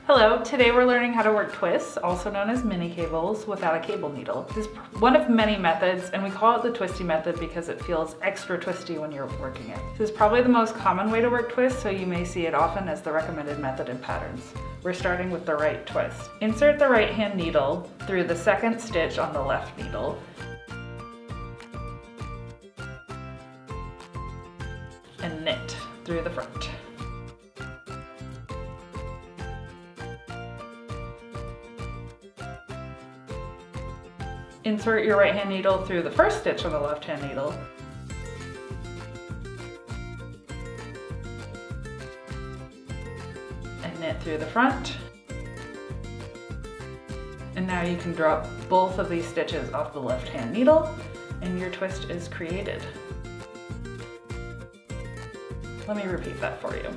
Hello, today we're learning how to work twists, also known as mini cables, without a cable needle. This is one of many methods, and we call it the twisty method because it feels extra twisty when you're working it. This is probably the most common way to work twists, so you may see it often as the recommended method in patterns. We're starting with the right twist. Insert the right hand needle through the second stitch on the left needle, and knit through the front. Insert your right hand needle through the first stitch on the left hand needle, and knit through the front. And now you can drop both of these stitches off the left hand needle and your twist is created. Let me repeat that for you.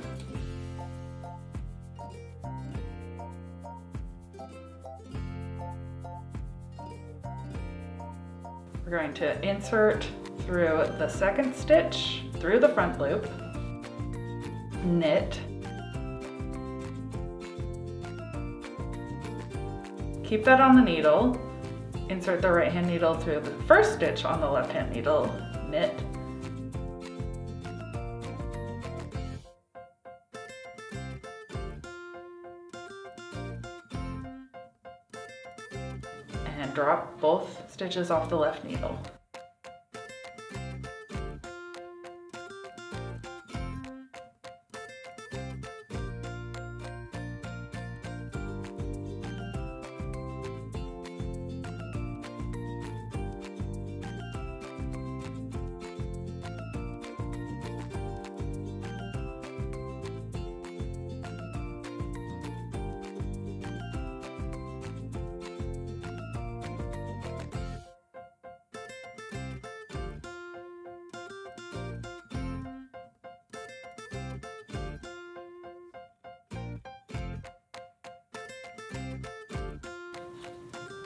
We're going to insert through the second stitch, through the front loop, knit, keep that on the needle, insert the right hand needle through the first stitch on the left hand needle, knit, and drop both stitches off the left needle.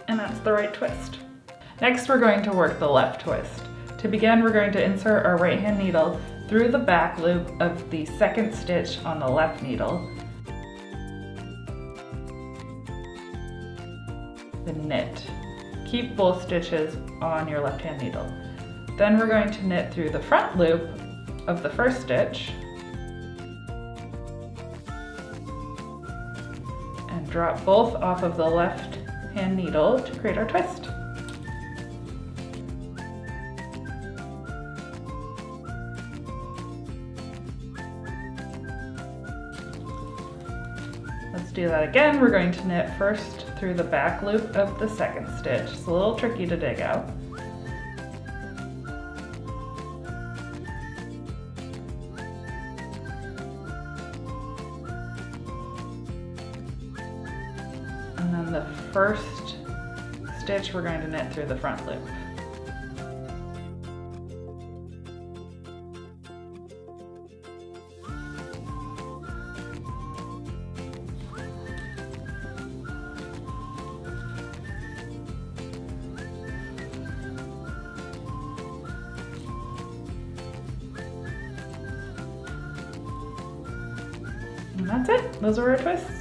And that's the right twist. Next, we're going to work the left twist. To begin, we're going to insert our right hand needle through the back loop of the second stitch on the left needle, then knit. Keep both stitches on your left hand needle. Then we're going to knit through the front loop of the first stitch and drop both off of the left hand needle to create our twist. Let's do that again. We're going to knit first through the back loop of the second stitch. It's a little tricky to dig out. And then the first stitch we're going to knit through the front loop. And that's it. Those are our twists.